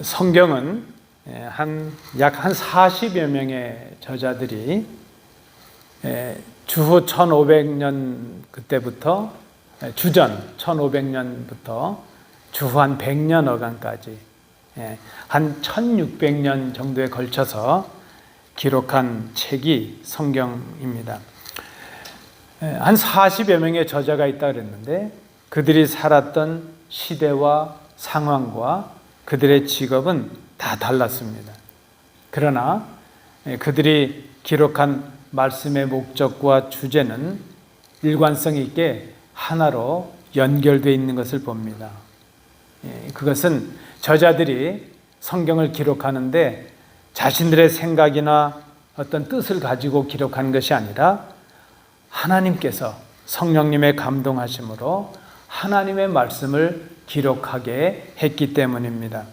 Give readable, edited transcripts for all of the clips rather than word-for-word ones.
성경은 약 한 40여 명의 저자들이 주후 1500년 그때부터 주전 1500년부터 주후 한 100년 어간까지 한 1600년 정도에 걸쳐서 기록한 책이 성경입니다. 한 40여 명의 저자가 있다고 그랬는데 그들이 살았던 시대와 상황과 그들의 직업은 다 달랐습니다. 그러나 그들이 기록한 말씀의 목적과 주제는 일관성 있게 하나로 연결되어 있는 것을 봅니다. 그것은 저자들이 성경을 기록하는데 자신들의 생각이나 어떤 뜻을 가지고 기록한 것이 아니라 하나님께서 성령님의 감동하심으로 하나님의 말씀을 기록하게 했기 때문입니다.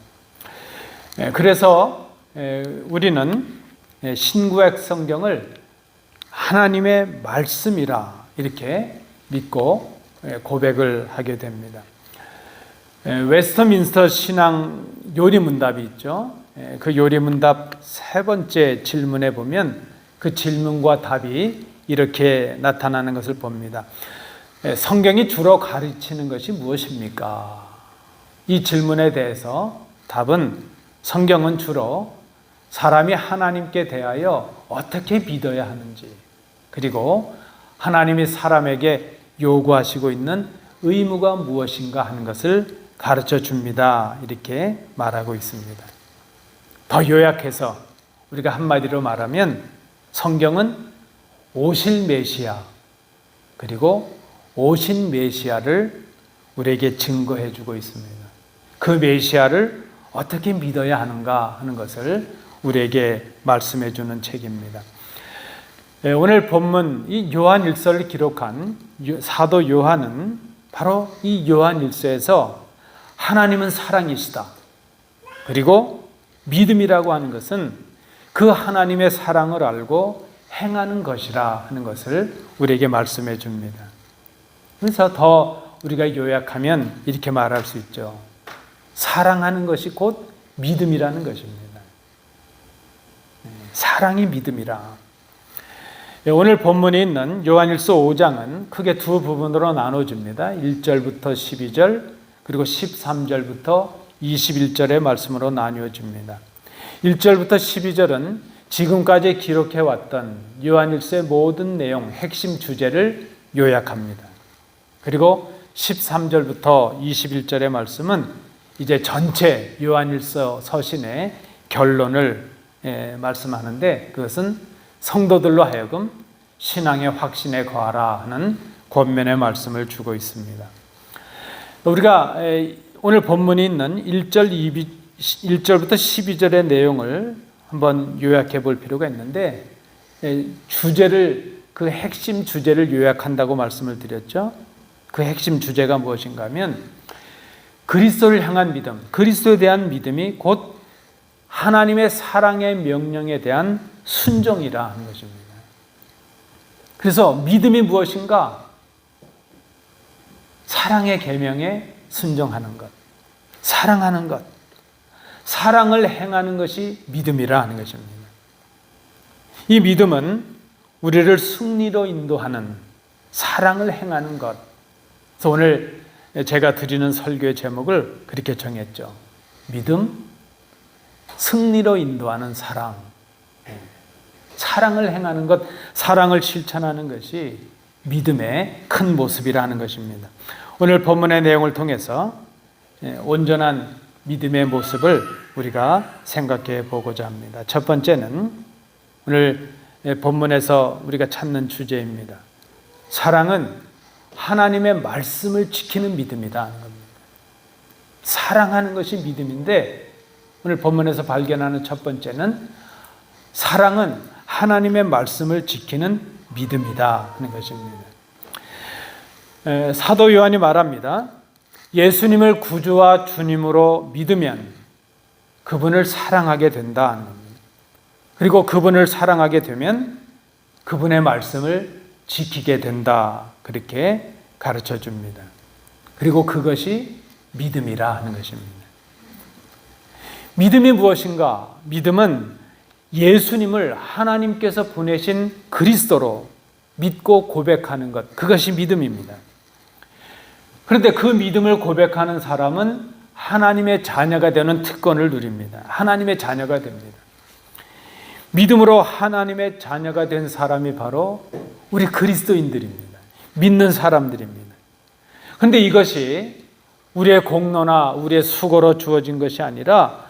그래서 우리는 신구약 성경을 하나님의 말씀이라 이렇게 믿고 고백을 하게 됩니다. 웨스터민스터 신앙 요리문답이 있죠. 그 요리문답 세 번째 질문에 보면 그 질문과 답이 이렇게 나타나는 것을 봅니다. 성경이 주로 가르치는 것이 무엇입니까? 이 질문에 대해서 답은 성경은 주로 사람이 하나님께 대하여 어떻게 믿어야 하는지, 그리고 하나님이 사람에게 요구하시고 있는 의무가 무엇인가 하는 것을 가르쳐 줍니다. 이렇게 말하고 있습니다. 더 요약해서 우리가 한마디로 말하면 성경은 오실 메시아, 그리고 오신 메시아를 우리에게 증거해 주고 있습니다. 그 메시아를 어떻게 믿어야 하는가 하는 것을 우리에게 말씀해 주는 책입니다. 오늘 본문 이 요한일서를 기록한 사도 요한은 바로 이 요한일서에서 하나님은 사랑이시다, 그리고 믿음이라고 하는 것은 그 하나님의 사랑을 알고 행하는 것이라 하는 것을 우리에게 말씀해 줍니다. 그래서 더 우리가 요약하면 이렇게 말할 수 있죠. 사랑하는 것이 곧 믿음이라는 것입니다. 사랑이 믿음이라. 오늘 본문에 있는 요한일서 5장은 크게 두 부분으로 나눠집니다. 1절부터 12절, 그리고 13절부터 21절의 말씀으로 나뉘어집니다. 1절부터 12절은 지금까지 기록해왔던 요한일서의 모든 내용, 핵심 주제를 요약합니다. 그리고 13절부터 21절의 말씀은 이제 전체 요한일서 서신의 결론을 말씀하는데 그것은 성도들로 하여금 신앙의 확신에 거하라 하는 권면의 말씀을 주고 있습니다. 우리가 오늘 본문이 있는 1절부터 12절의 내용을 한번 요약해 볼 필요가 있는데 주제를, 그 핵심 주제를 요약한다고 말씀을 드렸죠. 그 핵심 주제가 무엇인가 하면 그리스도를 향한 믿음, 그리스도에 대한 믿음이 곧 하나님의 사랑의 명령에 대한 순종이라 하는 것입니다. 그래서 믿음이 무엇인가? 사랑의 계명에 순종하는 것, 사랑하는 것, 사랑을 행하는 것이 믿음이라 하는 것입니다. 이 믿음은 우리를 승리로 인도하는 사랑을 행하는 것. 그래서 오늘 제가 드리는 설교의 제목을 그렇게 정했죠. 믿음, 승리로 인도하는 사랑. 사랑을 행하는 것, 사랑을 실천하는 것이 믿음의 큰 모습이라는 것입니다. 오늘 본문의 내용을 통해서 온전한 믿음의 모습을 우리가 생각해 보고자 합니다. 첫 번째는 오늘 본문에서 우리가 찾는 주제입니다. 사랑은 하나님의 말씀을 지키는 믿음이다 하는 겁니다. 사랑하는 것이 믿음인데 오늘 본문에서 발견하는 첫 번째는 사랑은 하나님의 말씀을 지키는 믿음이다 하는 것입니다. 사도 요한이 말합니다. 예수님을 구주와 주님으로 믿으면 그분을 사랑하게 된다 하는 겁니다. 그리고 그분을 사랑하게 되면 그분의 말씀을 지키게 된다, 그렇게 가르쳐 줍니다. 그리고 그것이 믿음이라 하는 것입니다. 믿음이 무엇인가? 믿음은 예수님을 하나님께서 보내신 그리스도로 믿고 고백하는 것, 그것이 믿음입니다. 그런데 그 믿음을 고백하는 사람은 하나님의 자녀가 되는 특권을 누립니다. 하나님의 자녀가 됩니다. 믿음으로 하나님의 자녀가 된 사람이 바로 우리 그리스도인들입니다. 믿는 사람들입니다. 그런데 이것이 우리의 공로나 우리의 수고로 주어진 것이 아니라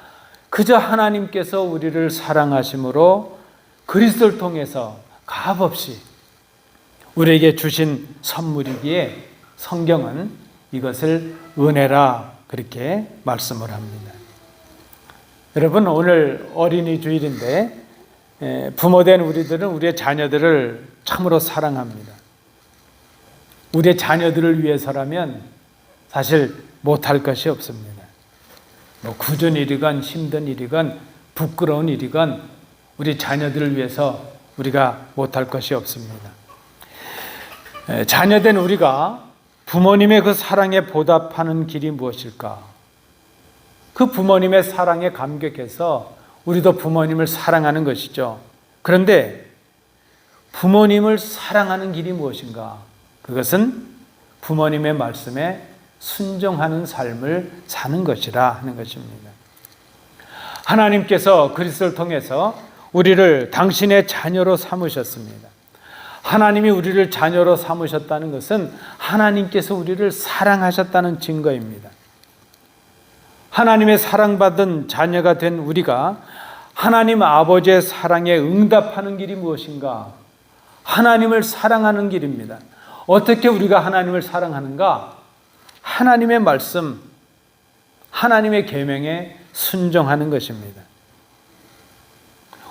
그저 하나님께서 우리를 사랑하심으로 그리스도를 통해서 값없이 우리에게 주신 선물이기에 성경은 이것을 은혜라 그렇게 말씀을 합니다. 여러분, 오늘 어린이 주일인데 부모된 우리들은 우리의 자녀들을 참으로 사랑합니다. 우리의 자녀들을 위해서라면 사실 못할 것이 없습니다. 뭐 굳은 일이건 힘든 일이건 부끄러운 일이건 우리 자녀들을 위해서 우리가 못할 것이 없습니다. 자녀된 우리가 부모님의 그 사랑에 보답하는 길이 무엇일까? 그 부모님의 사랑에 감격해서 우리도 부모님을 사랑하는 것이죠. 그런데 부모님을 사랑하는 길이 무엇인가? 그것은 부모님의 말씀에 순종하는 삶을 사는 것이라 하는 것입니다. 하나님께서 그리스도를 통해서 우리를 당신의 자녀로 삼으셨습니다. 하나님이 우리를 자녀로 삼으셨다는 것은 하나님께서 우리를 사랑하셨다는 증거입니다. 하나님의 사랑받은 자녀가 된 우리가 하나님 아버지의 사랑에 응답하는 길이 무엇인가? 하나님을 사랑하는 길입니다. 어떻게 우리가 하나님을 사랑하는가? 하나님의 말씀, 하나님의 계명에 순종하는 것입니다.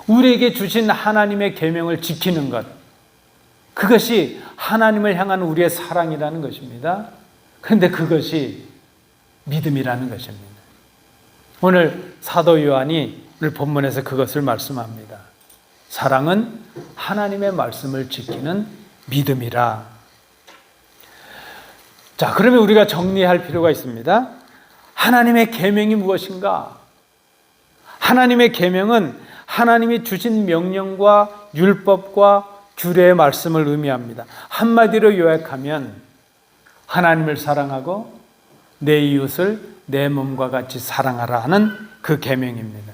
우리에게 주신 하나님의 계명을 지키는 것, 그것이 하나님을 향한 우리의 사랑이라는 것입니다. 그런데 그것이 믿음이라는 것입니다. 오늘 사도 요한이 오늘 본문에서 그것을 말씀합니다. 사랑은 하나님의 말씀을 지키는 믿음이라. 자, 그러면 우리가 정리할 필요가 있습니다. 하나님의 계명이 무엇인가? 하나님의 계명은 하나님이 주신 명령과 율법과 규례의 말씀을 의미합니다. 한마디로 요약하면 하나님을 사랑하고 내 이웃을 내 몸과 같이 사랑하라 하는 그 계명입니다.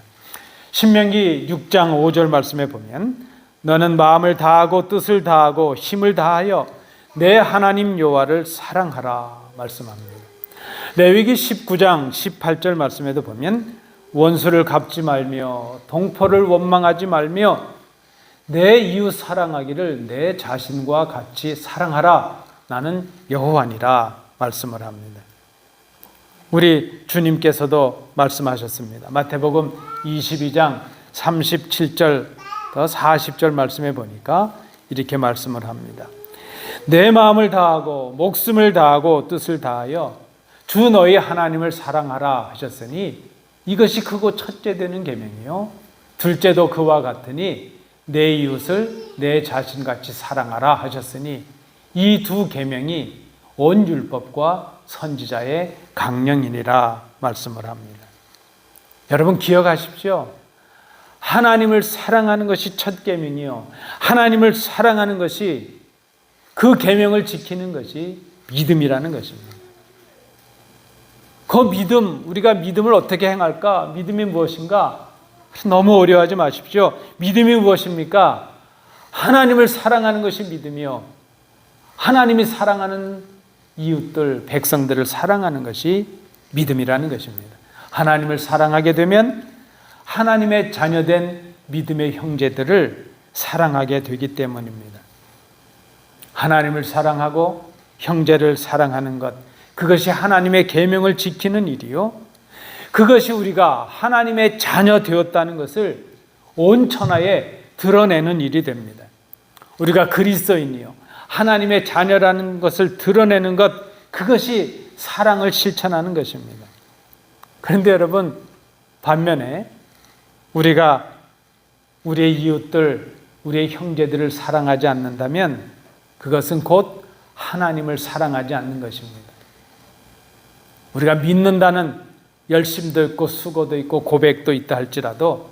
신명기 6장 5절 말씀에 보면 너는 마음을 다하고 뜻을 다하고 힘을 다하여 내 하나님 여호와를 사랑하라 말씀합니다. 레위기 19장 18절 말씀에도 보면 원수를 갚지 말며 동포를 원망하지 말며 내 이웃 사랑하기를 내 자신과 같이 사랑하라. 나는 여호와니라 말씀을 합니다. 우리 주님께서도 말씀하셨습니다. 마태복음 22장 37절부터 40절 말씀에 보니까 이렇게 말씀을 합니다. 내 마음을 다하고 목숨을 다하고 뜻을 다하여 주 너희 하나님을 사랑하라 하셨으니 이것이 크고 첫째 되는 계명이요 둘째도 그와 같으니 내 이웃을 내 자신같이 사랑하라 하셨으니 이 두 계명이 온 율법과 선지자의 강령이니라 말씀을 합니다. 여러분 기억하십시오. 하나님을 사랑하는 것이 첫 계명이요. 하나님을 사랑하는 것이 그 계명을 지키는 것이 믿음이라는 것입니다. 그 믿음, 우리가 믿음을 어떻게 행할까? 믿음이 무엇인가? 너무 어려워하지 마십시오. 믿음이 무엇입니까? 하나님을 사랑하는 것이 믿음이요. 하나님이 사랑하는 이웃들, 백성들을 사랑하는 것이 믿음이라는 것입니다. 하나님을 사랑하게 되면 하나님의 자녀된 믿음의 형제들을 사랑하게 되기 때문입니다. 하나님을 사랑하고 형제를 사랑하는 것, 그것이 하나님의 계명을 지키는 일이요. 그것이 우리가 하나님의 자녀 되었다는 것을 온 천하에 드러내는 일이 됩니다. 우리가 그리스도인이요 하나님의 자녀라는 것을 드러내는 것, 그것이 사랑을 실천하는 것입니다. 그런데 여러분, 반면에 우리가 우리의 이웃들, 우리의 형제들을 사랑하지 않는다면 그것은 곧 하나님을 사랑하지 않는 것입니다. 우리가 믿는다는 열심도 있고 수고도 있고 고백도 있다 할지라도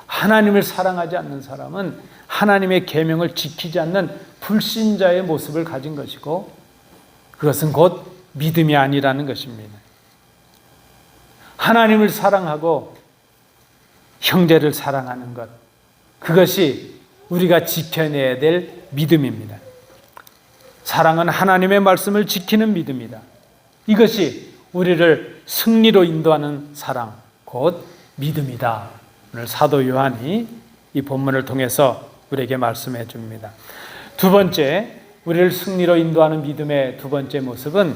하나님을 사랑하지 않는 사람은 하나님의 계명을 지키지 않는 불신자의 모습을 가진 것이고 그것은 곧 믿음이 아니라는 것입니다. 하나님을 사랑하고 형제를 사랑하는 것, 그것이 우리가 지켜내야 될 믿음입니다. 사랑은 하나님의 말씀을 지키는 믿음이다. 이것이 우리를 승리로 인도하는 사랑, 곧 믿음이다. 오늘 사도 요한이 이 본문을 통해서 우리에게 말씀해 줍니다. 두 번째, 우리를 승리로 인도하는 믿음의 두 번째 모습은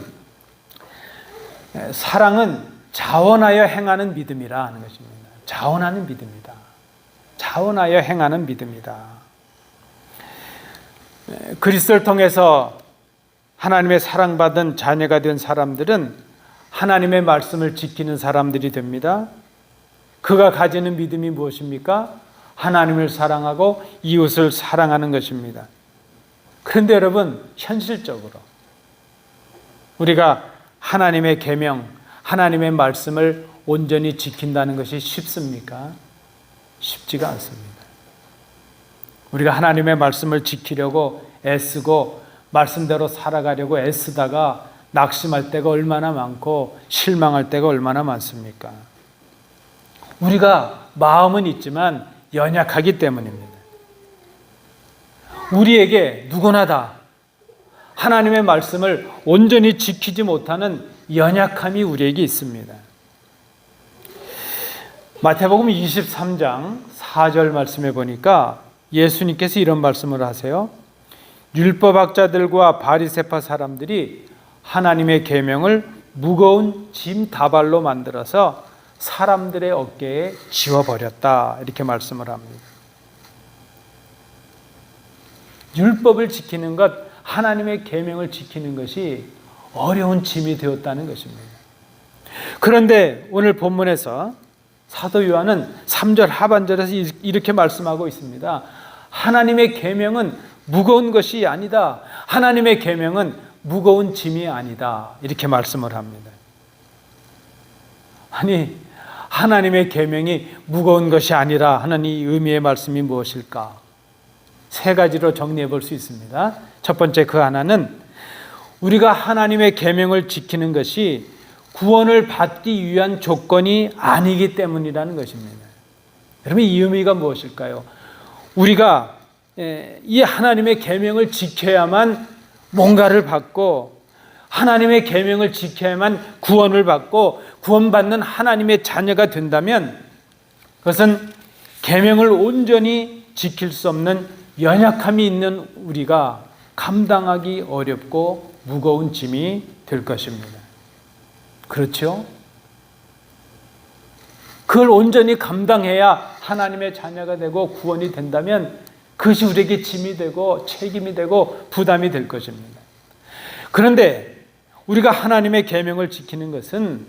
사랑은 자원하여 행하는 믿음이라 하는 것입니다. 자원하는 믿음이다. 자원하여 행하는 믿음이다. 그리스도를 통해서 하나님의 사랑받은 자녀가 된 사람들은 하나님의 말씀을 지키는 사람들이 됩니다. 그가 가지는 믿음이 무엇입니까? 하나님을 사랑하고 이웃을 사랑하는 것입니다. 그런데 여러분, 현실적으로 우리가 하나님의 계명, 하나님의 말씀을 온전히 지킨다는 것이 쉽습니까? 쉽지가 않습니다. 우리가 하나님의 말씀을 지키려고 애쓰고 말씀대로 살아가려고 애쓰다가 낙심할 때가 얼마나 많고 실망할 때가 얼마나 많습니까? 우리가 마음은 있지만 연약하기 때문입니다. 우리에게 누구나 다 하나님의 말씀을 온전히 지키지 못하는 연약함이 우리에게 있습니다. 마태복음 23장 4절 말씀에 보니까 예수님께서 이런 말씀을 하세요. 율법학자들과 바리새파 사람들이 하나님의 계명을 무거운 짐 다발로 만들어서 사람들의 어깨에 지워버렸다. 이렇게 말씀을 합니다. 율법을 지키는 것, 하나님의 계명을 지키는 것이 어려운 짐이 되었다는 것입니다. 그런데 오늘 본문에서 사도 요한은 3절 하반절에서 이렇게 말씀하고 있습니다. 하나님의 계명은 무거운 것이 아니다. 하나님의 계명은 무거운 짐이 아니다. 이렇게 말씀을 합니다. 아니, 하나님의 계명이 무거운 것이 아니라 하는 이 의미의 말씀이 무엇일까? 세 가지로 정리해 볼 수 있습니다. 첫 번째, 그 하나는 우리가 하나님의 계명을 지키는 것이 구원을 받기 위한 조건이 아니기 때문이라는 것입니다. 여러분, 이 의미가 무엇일까요? 우리가 이 하나님의 계명을 지켜야만 뭔가를 받고 하나님의 계명을 지켜야만 구원을 받고 구원받는 하나님의 자녀가 된다면 그것은 계명을 온전히 지킬 수 없는 연약함이 있는 우리가 감당하기 어렵고 무거운 짐이 될 것입니다. 그렇죠? 그걸 온전히 감당해야 하나님의 자녀가 되고 구원이 된다면 그것이 우리에게 짐이 되고 책임이 되고 부담이 될 것입니다. 그런데 우리가 하나님의 계명을 지키는 것은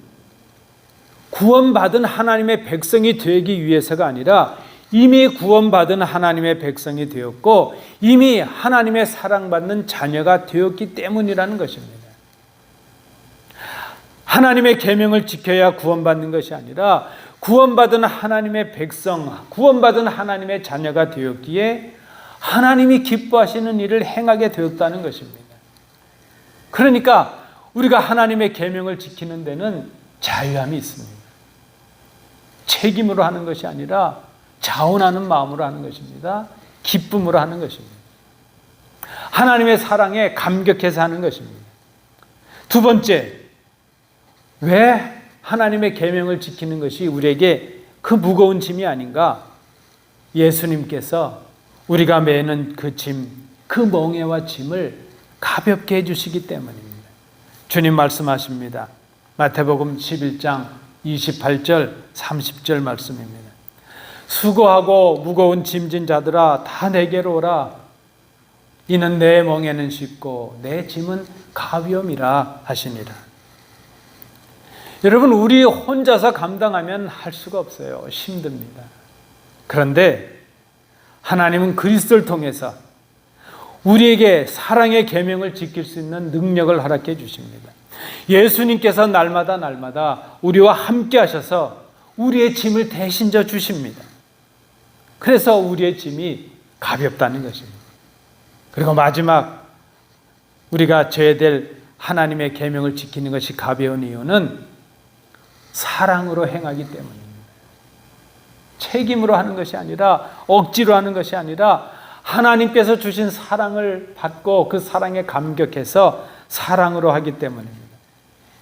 구원받은 하나님의 백성이 되기 위해서가 아니라 이미 구원받은 하나님의 백성이 되었고 이미 하나님의 사랑받는 자녀가 되었기 때문이라는 것입니다. 하나님의 계명을 지켜야 구원받는 것이 아니라 구원받은 하나님의 백성, 구원받은 하나님의 자녀가 되었기에 하나님이 기뻐하시는 일을 행하게 되었다는 것입니다. 그러니까 우리가 하나님의 계명을 지키는 데는 자유함이 있습니다. 책임으로 하는 것이 아니라 자원하는 마음으로 하는 것입니다. 기쁨으로 하는 것입니다. 하나님의 사랑에 감격해서 하는 것입니다. 두 번째, 왜 하나님의 계명을 지키는 것이 우리에게 그 무거운 짐이 아닌가? 예수님께서 우리가 매는 그 짐, 그 멍에와 짐을 가볍게 해주시기 때문입니다. 주님 말씀하십니다. 마태복음 11장 28절 30절 말씀입니다. 수고하고 무거운 짐진 자들아 다 내게로 오라. 이는 내 멍에는 쉽고 내 짐은 가벼움이라 하시니라. 여러분, 우리 혼자서 감당하면 할 수가 없어요. 힘듭니다. 그런데 하나님은 그리스도를 통해서 우리에게 사랑의 계명을 지킬 수 있는 능력을 허락해 주십니다. 예수님께서 날마다 우리와 함께 하셔서 우리의 짐을 대신 져 주십니다. 그래서 우리의 짐이 가볍다는 것입니다. 그리고 마지막, 우리가 져야 될 하나님의 계명을 지키는 것이 가벼운 이유는 사랑으로 행하기 때문입니다. 책임으로 하는 것이 아니라, 억지로 하는 것이 아니라 하나님께서 주신 사랑을 받고 그 사랑에 감격해서 사랑으로 하기 때문입니다.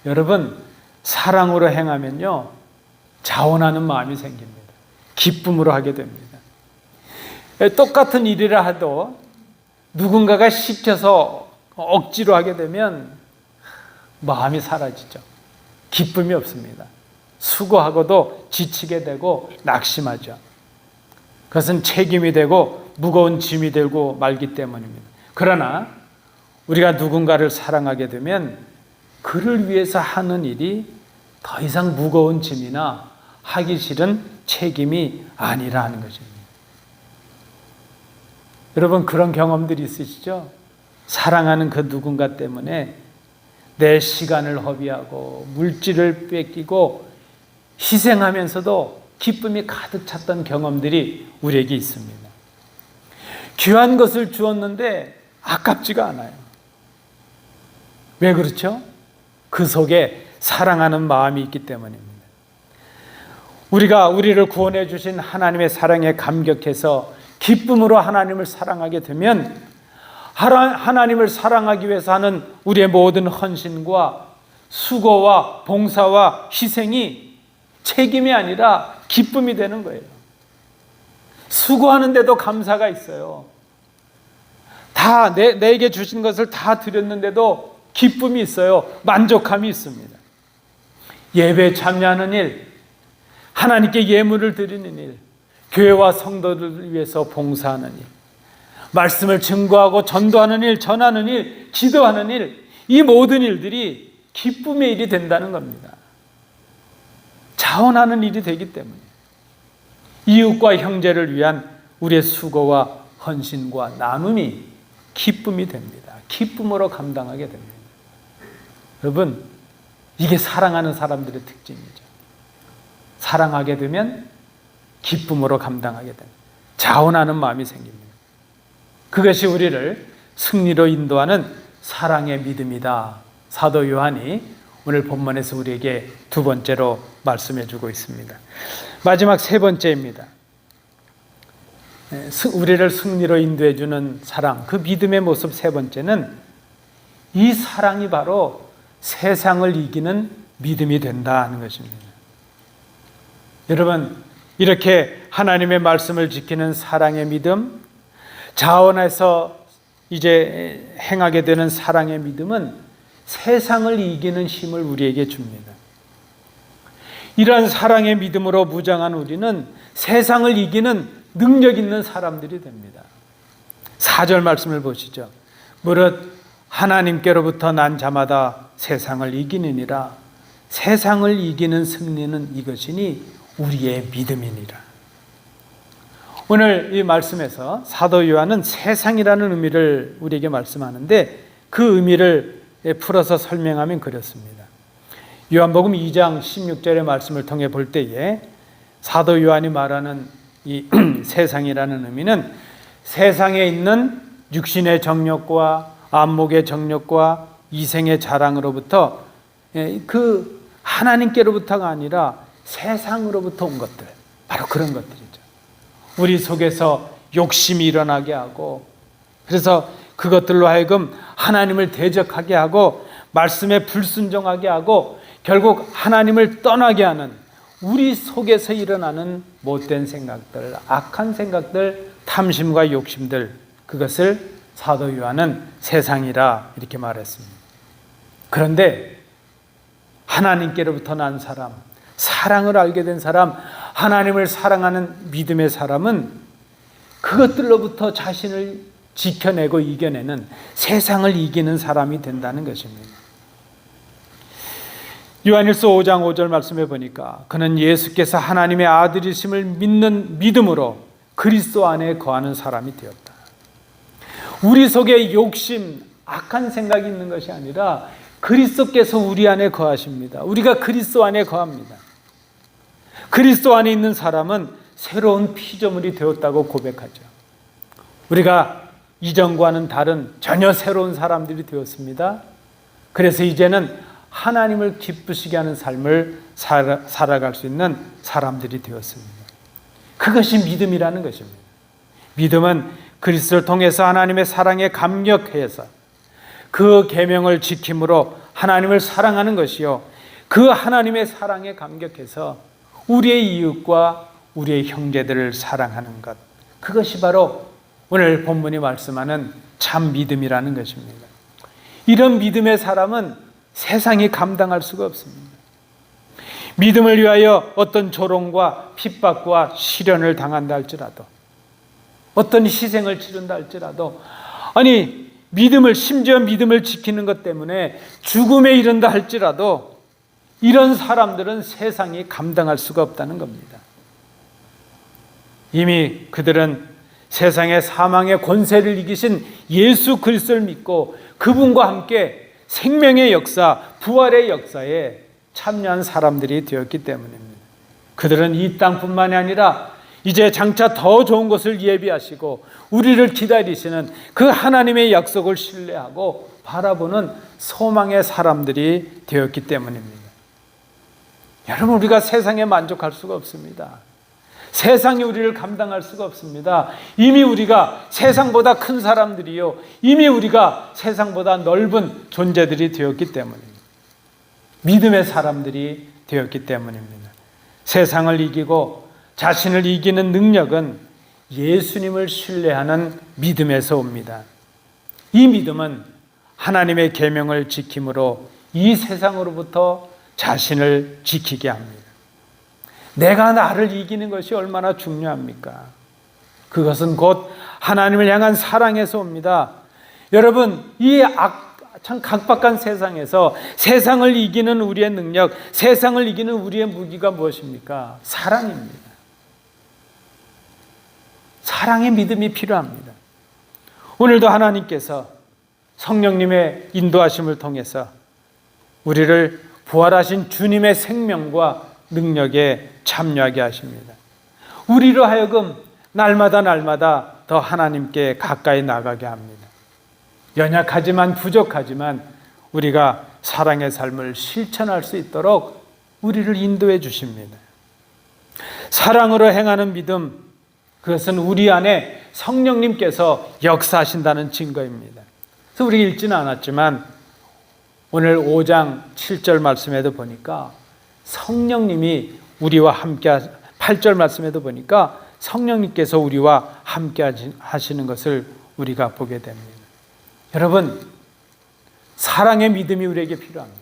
여러분, 사랑으로 행하면요, 자원하는 마음이 생깁니다. 기쁨으로 하게 됩니다. 똑같은 일이라 해도 누군가가 시켜서 억지로 하게 되면 마음이 사라지죠. 기쁨이 없습니다. 수고하고도 지치게 되고 낙심하죠. 그것은 책임이 되고 무거운 짐이 되고 말기 때문입니다. 그러나 우리가 누군가를 사랑하게 되면 그를 위해서 하는 일이 더 이상 무거운 짐이나 하기 싫은 책임이 아니라는 것입니다. 여러분, 그런 경험들이 있으시죠? 사랑하는 그 누군가 때문에 내 시간을 허비하고 물질을 뺏기고 희생하면서도 기쁨이 가득 찼던 경험들이 우리에게 있습니다. 귀한 것을 주었는데 아깝지가 않아요. 왜 그렇죠? 그 속에 사랑하는 마음이 있기 때문입니다. 우리가 우리를 구원해 주신 하나님의 사랑에 감격해서 기쁨으로 하나님을 사랑하게 되면 하나님을 사랑하기 위해서 하는 우리의 모든 헌신과 수고와 봉사와 희생이 책임이 아니라 기쁨이 되는 거예요. 수고하는데도 감사가 있어요. 다 내게 주신 것을 다 드렸는데도 기쁨이 있어요. 만족함이 있습니다. 예배에 참여하는 일, 하나님께 예물을 드리는 일, 교회와 성도들을 위해서 봉사하는 일, 말씀을 증거하고 전도하는 일, 전하는 일, 기도하는 일, 이 모든 일들이 기쁨의 일이 된다는 겁니다. 자원하는 일이 되기 때문에 이웃과 형제를 위한 우리의 수고와 헌신과 나눔이 기쁨이 됩니다. 기쁨으로 감당하게 됩니다. 여러분, 이게 사랑하는 사람들의 특징이죠. 사랑하게 되면 기쁨으로 감당하게 됩니다. 자원하는 마음이 생깁니다. 그것이 우리를 승리로 인도하는 사랑의 믿음이다. 사도 요한이 오늘 본문에서 우리에게 두 번째로 말씀해 주고 있습니다. 마지막 세 번째입니다. 우리를 승리로 인도해 주는 사랑, 그 믿음의 모습 세 번째는 이 사랑이 바로 세상을 이기는 믿음이 된다는 것입니다. 여러분, 이렇게 하나님의 말씀을 지키는 사랑의 믿음, 자원해서 이제 행하게 되는 사랑의 믿음은 세상을 이기는 힘을 우리에게 줍니다. 이러한 사랑의 믿음으로 무장한 우리는 세상을 이기는 능력 있는 사람들이 됩니다. 4절 말씀을 보시죠. 무릇 하나님께로부터 난 자마다 세상을 이기느니라. 세상을 이기는 승리는 이것이니 우리의 믿음이니라. 오늘 이 말씀에서 사도 요한은 세상이라는 의미를 우리에게 말씀하는데 그 의미를 풀어서 설명하면 그렇습니다. 요한복음 2장 16절의 말씀을 통해 볼 때에 사도 요한이 말하는 이 세상이라는 의미는 세상에 있는 육신의 정욕과 안목의 정욕과 이생의 자랑으로부터 그 하나님께로부터가 아니라 세상으로부터 온 것들, 바로 그런 것들이죠. 우리 속에서 욕심이 일어나게 하고, 그래서 그것들로 하여금 하나님을 대적하게 하고 말씀에 불순종하게 하고 결국 하나님을 떠나게 하는 우리 속에서 일어나는 못된 생각들, 악한 생각들, 탐심과 욕심들, 그것을 사도 요한은 세상이라 이렇게 말했습니다. 그런데 하나님께로부터 난 사람, 사랑을 알게 된 사람, 하나님을 사랑하는 믿음의 사람은 그것들로부터 자신을 지켜내고 이겨내는, 세상을 이기는 사람이 된다는 것입니다. 요한일서 5장 5절 말씀해 보니까 그는 예수께서 하나님의 아들이심을 믿는 믿음으로 그리스도 안에 거하는 사람이 되었다. 우리 속에 욕심, 악한 생각이 있는 것이 아니라 그리스도께서 우리 안에 거하십니다. 우리가 그리스도 안에 거합니다. 그리스도 안에 있는 사람은 새로운 피조물이 되었다고 고백하죠. 우리가 이전과는 다른 전혀 새로운 사람들이 되었습니다. 그래서 이제는 하나님을 기쁘시게 하는 삶을 살아갈 수 있는 사람들이 되었습니다. 그것이 믿음이라는 것입니다. 믿음은 그리스도를 통해서 하나님의 사랑에 감격해서 그 계명을 지킴으로 하나님을 사랑하는 것이요, 그 하나님의 사랑에 감격해서 우리의 이웃과 우리의 형제들을 사랑하는 것, 그것이 바로 오늘 본문이 말씀하는 참 믿음이라는 것입니다. 이런 믿음의 사람은 세상이 감당할 수가 없습니다. 믿음을 위하여 어떤 조롱과 핍박과 시련을 당한다 할지라도, 어떤 희생을 치른다 할지라도, 아니 심지어 믿음을 지키는 것 때문에 죽음에 이른다 할지라도 이런 사람들은 세상이 감당할 수가 없다는 겁니다. 이미 그들은 세상의 사망의 권세를 이기신 예수 그리스도를 믿고 그분과 함께 생명의 역사, 부활의 역사에 참여한 사람들이 되었기 때문입니다. 그들은 이 땅뿐만이 아니라 이제 장차 더 좋은 것을 예비하시고 우리를 기다리시는 그 하나님의 약속을 신뢰하고 바라보는 소망의 사람들이 되었기 때문입니다. 여러분, 우리가 세상에 만족할 수가 없습니다. 세상이 우리를 감당할 수가 없습니다. 이미 우리가 세상보다 큰 사람들이요, 이미 우리가 세상보다 넓은 존재들이 되었기 때문입니다. 믿음의 사람들이 되었기 때문입니다. 세상을 이기고 자신을 이기는 능력은 예수님을 신뢰하는 믿음에서 옵니다. 이 믿음은 하나님의 계명을 지킴으로 이 세상으로부터 자신을 지키게 합니다. 내가 나를 이기는 것이 얼마나 중요합니까? 그것은 곧 하나님을 향한 사랑에서 옵니다. 여러분, 이 참 각박한 세상에서 세상을 이기는 우리의 능력, 세상을 이기는 우리의 무기가 무엇입니까? 사랑입니다. 사랑의 믿음이 필요합니다. 오늘도 하나님께서 성령님의 인도하심을 통해서 우리를 부활하신 주님의 생명과 능력에 참여하게 하십니다. 우리로 하여금 날마다 더 하나님께 가까이 나가게 합니다. 연약하지만 부족하지만 우리가 사랑의 삶을 실천할 수 있도록 우리를 인도해 주십니다. 사랑으로 행하는 믿음, 그것은 우리 안에 성령님께서 역사하신다는 증거입니다. 그래서 우리가 읽지는 않았지만 오늘 5장 7절 말씀에도 보니까 성령님이 우리와 함께, 8절 말씀에도 보니까 성령님께서 우리와 함께 하시는 것을 우리가 보게 됩니다. 여러분, 사랑의 믿음이 우리에게 필요합니다.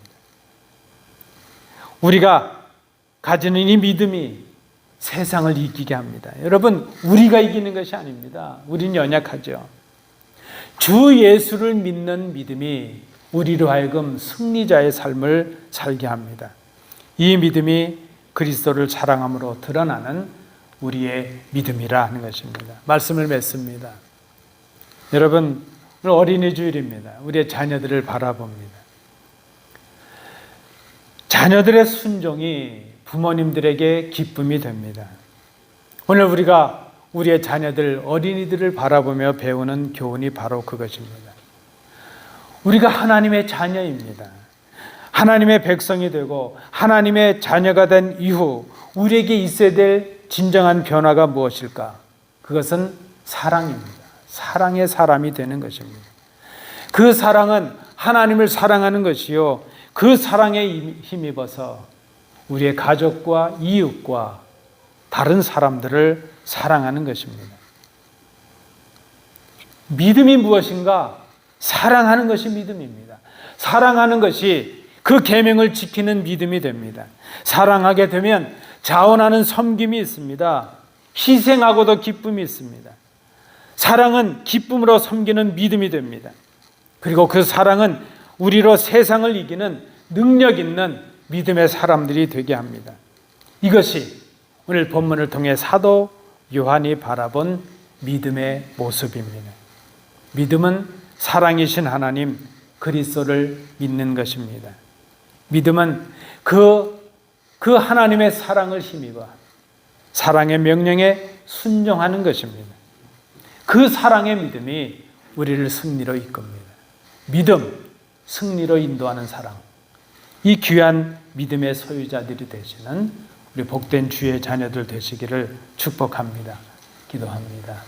우리가 가지는 이 믿음이 세상을 이기게 합니다. 여러분, 우리가 이기는 것이 아닙니다. 우리는 연약하죠. 주 예수를 믿는 믿음이 우리로 하여금 승리자의 삶을 살게 합니다. 이 믿음이 그리스도를 사랑함으로 드러나는 우리의 믿음이라 하는 것입니다. 말씀을 맺습니다. 여러분, 오늘 어린이 주일입니다. 우리의 자녀들을 바라봅니다. 자녀들의 순종이 부모님들에게 기쁨이 됩니다. 오늘 우리가 우리의 자녀들, 어린이들을 바라보며 배우는 교훈이 바로 그것입니다. 우리가 하나님의 자녀입니다. 하나님의 백성이 되고 하나님의 자녀가 된 이후 우리에게 있어야 될 진정한 변화가 무엇일까? 그것은 사랑입니다. 사랑의 사람이 되는 것입니다. 그 사랑은 하나님을 사랑하는 것이요, 그 사랑에 힘입어서 우리의 가족과 이웃과 다른 사람들을 사랑하는 것입니다. 믿음이 무엇인가? 사랑하는 것이 믿음입니다. 사랑하는 것이 그 계명을 지키는 믿음이 됩니다. 사랑하게 되면 자원하는 섬김이 있습니다. 희생하고도 기쁨이 있습니다. 사랑은 기쁨으로 섬기는 믿음이 됩니다. 그리고 그 사랑은 우리로 세상을 이기는 능력 있는 믿음의 사람들이 되게 합니다. 이것이 오늘 본문을 통해 사도 요한이 바라본 믿음의 모습입니다. 믿음은 사랑이신 하나님, 그리스도를 믿는 것입니다. 믿음은 그 하나님의 사랑을 힘입어 사랑의 명령에 순종하는 것입니다. 그 사랑의 믿음이 우리를 승리로 이끕니다. 믿음, 승리로 인도하는 사랑. 이 귀한 믿음의 소유자들이 되시는 우리 복된 주의 자녀들 되시기를 축복합니다. 기도합니다.